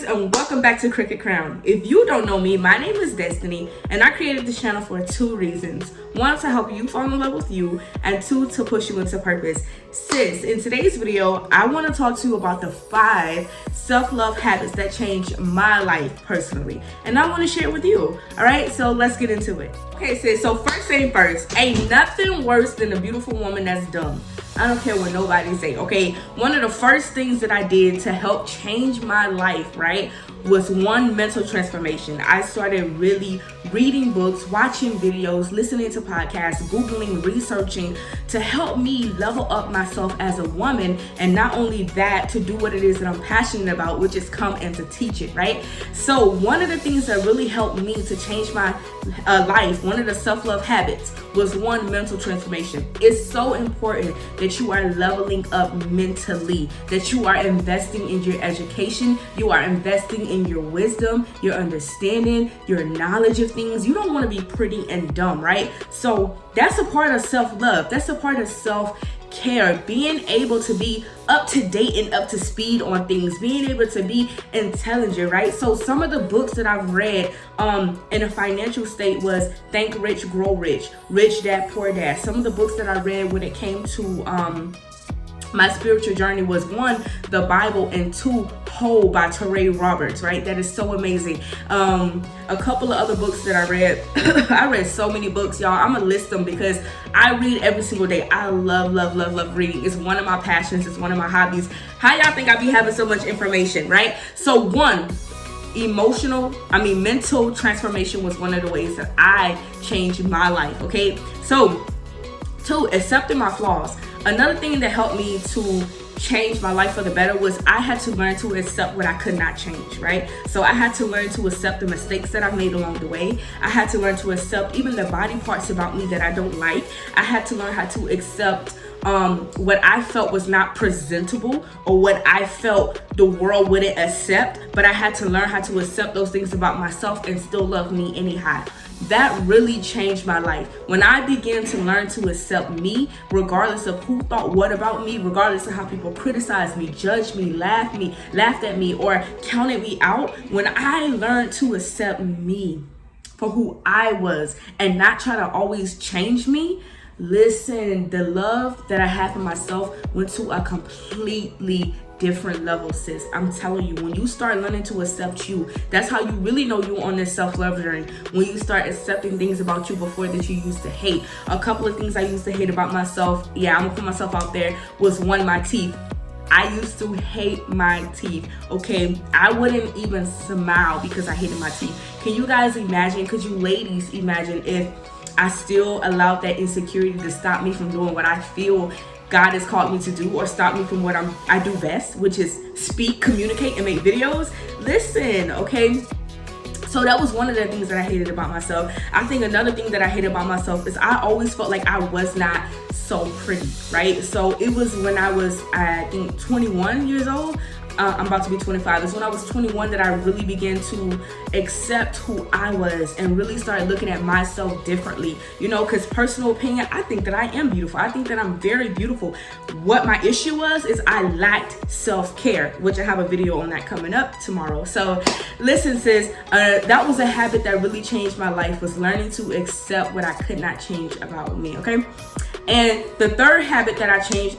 and welcome back to Cricket Crown. If you don't know me, my name is Destiny and I created this channel for two reasons. One, to help you fall in love with you, and two, to push you into purpose. Sis, in today's video, I want to talk to you about the 5 self-love habits that changed my life personally. And I want to share it with you. Alright, so let's get into it. Okay sis, so first thing first, ain't nothing worse than a beautiful woman that's dumb. I don't care what nobody say, okay? One of the first things that I did to help change my life, right, was one, mental transformation. I started really reading books, watching videos, listening to podcasts, Googling, researching to help me level up myself as a woman. And not only that, to do what it is that I'm passionate about, which is come and to teach it, right? So one of the things that really helped me to change my life, one of the self-love habits, was one, mental transformation. It's so important that you are leveling up mentally, that you are investing in your education, you are investing in your wisdom, your understanding, your knowledge of things. You don't want to be pretty and dumb, right? So that's a part of self-love. That's a part of self-care, being able to be up to date and up to speed on things, being able to be intelligent, right? So some of the books that I've read in a financial state was Think Rich, Grow Rich, Rich Dad, Poor Dad. Some of the books that I read when it came to my spiritual journey was one, the Bible, and two, Whole by Teray Roberts, right? That is so amazing. A couple of other books that I read, I read so many books, y'all. I'm gonna list them because I read every single day. I love reading. It's one of my passions. It's one of my hobbies. How y'all think I be having so much information, right? So one, mental transformation was one of the ways that I changed my life, okay? So two, accepting my flaws. Another thing that helped me to change my life for the better was I had to learn to accept what I could not change, right? So I had to learn to accept the mistakes that I made along the way. I had to learn to accept even the body parts about me that I don't like. I had to learn how to accept what I felt was not presentable, or what I felt the world wouldn't accept, but I had to learn how to accept those things about myself and still love me anyhow. That really changed my life. When I began to learn to accept me, regardless of who thought what about me, regardless of how people criticized me, judged me, laughed at me, or counted me out, when I learned to accept me for who I was and not try to always change me, listen, the love that I have for myself went to a completely different level, sis. I'm telling you, when you start learning to accept you, that's how you really know you're on this self-love journey. When you start accepting things about you before that you used to hate. A couple of things I used to hate about myself, yeah, I'm gonna put myself out there, was one, my teeth. I used to hate my teeth, okay? I wouldn't even smile because I hated my teeth. Can you guys imagine, could you ladies imagine if I still allowed that insecurity to stop me from doing what I feel God has called me to do, or stop me from what I do best, which is speak, communicate, and make videos? Listen, okay? So that was one of the things that I hated about myself. I think another thing that I hated about myself is I always felt like I was not so pretty, right? So it was when I was, I think, 21 years old. I'm about to be 25. It's when I was 21 that I really began to accept who I was and really started looking at myself differently. You know, because personal opinion, I think that I am beautiful. I think that I'm very beautiful. What my issue was is I lacked self-care, which I have a video on that coming up tomorrow. So listen, sis, that was a habit that really changed my life, was learning to accept what I could not change about me, okay? And the third habit that I changed,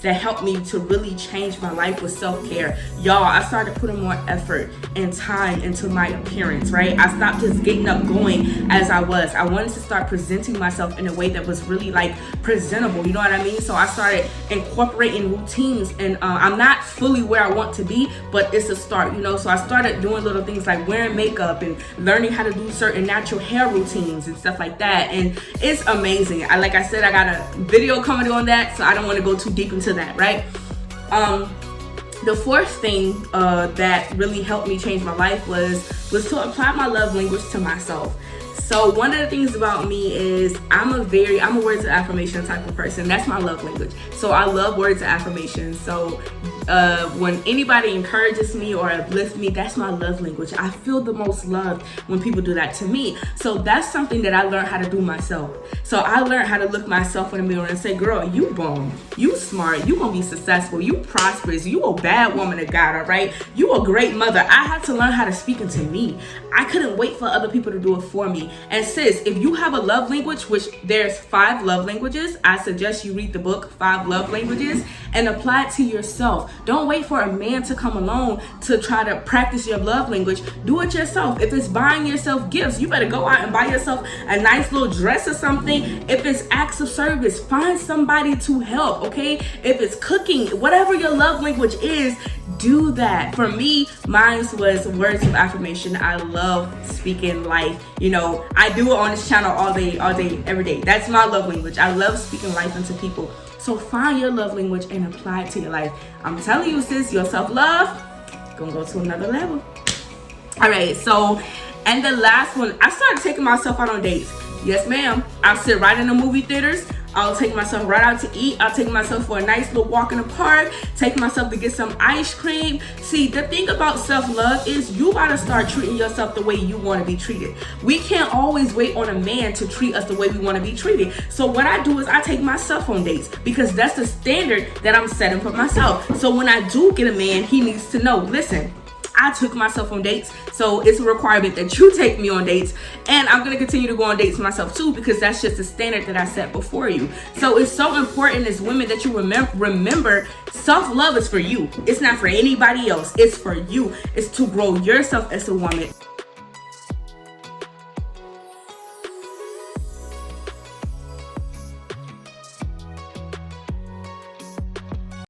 that helped me to really change my life was self-care. Y'all, I started putting more effort and time into my appearance, right? I stopped just getting up going as I was. I wanted to start presenting myself in a way that was really like presentable, you know what I mean? So I started incorporating routines, and I'm not fully where I want to be, but it's a start, you know? So I started doing little things like wearing makeup and learning how to do certain natural hair routines and stuff like that. And it's amazing. Like I said, I got a video coming on that, so I don't want to go too deep into that, right? The fourth thing that really helped me change my life was to apply my love language to myself. So one of the things about me is I'm a words of affirmation type of person. That's my love language. So I love words of affirmation. So when anybody encourages me or uplifts me, that's my love language. I feel the most loved when people do that to me. So that's something that I learned how to do myself. So I learned how to look myself in the mirror and say, girl, you bomb, you smart, you gonna be successful, you prosperous, you a bad woman of God, all right? You a great mother. I had to learn how to speak into me. I couldn't wait for other people to do it for me. And sis, if you have a love language, which there's 5 love languages, I suggest you read the book 5 Love Languages and apply it to yourself. Don't wait for a man to come along to try to practice your love language. Do it yourself. If it's buying yourself gifts, you better go out and buy yourself a nice little dress or something. If it's acts of service, find somebody to help, okay? If it's cooking, whatever your love language is, do that. For me, mine was words of affirmation. I love speaking life. You know, I do it on this channel all day, every day. That's my love language. I love speaking life into people. So find your love language and apply it to your life. I'm telling you, sis, your self-love gonna go to another level. All right, so, and the last one, I started taking myself out on dates. Yes, ma'am. I'll sit right in the movie theaters. I'll take myself right out to eat. I'll take myself for a nice little walk in the park. Take myself to get some ice cream. See, the thing about self-love is you gotta start treating yourself the way you wanna be treated. We can't always wait on a man to treat us the way we wanna be treated. So what I do is I take myself on dates because that's the standard that I'm setting for myself. So when I do get a man, he needs to know, listen, I took myself on dates, so it's a requirement that you take me on dates, and I'm gonna continue to go on dates myself too, because that's just the standard that I set before you. So it's so important as women that you remember self-love is for you. It's not for anybody else. It's for you. It's to grow yourself as a woman.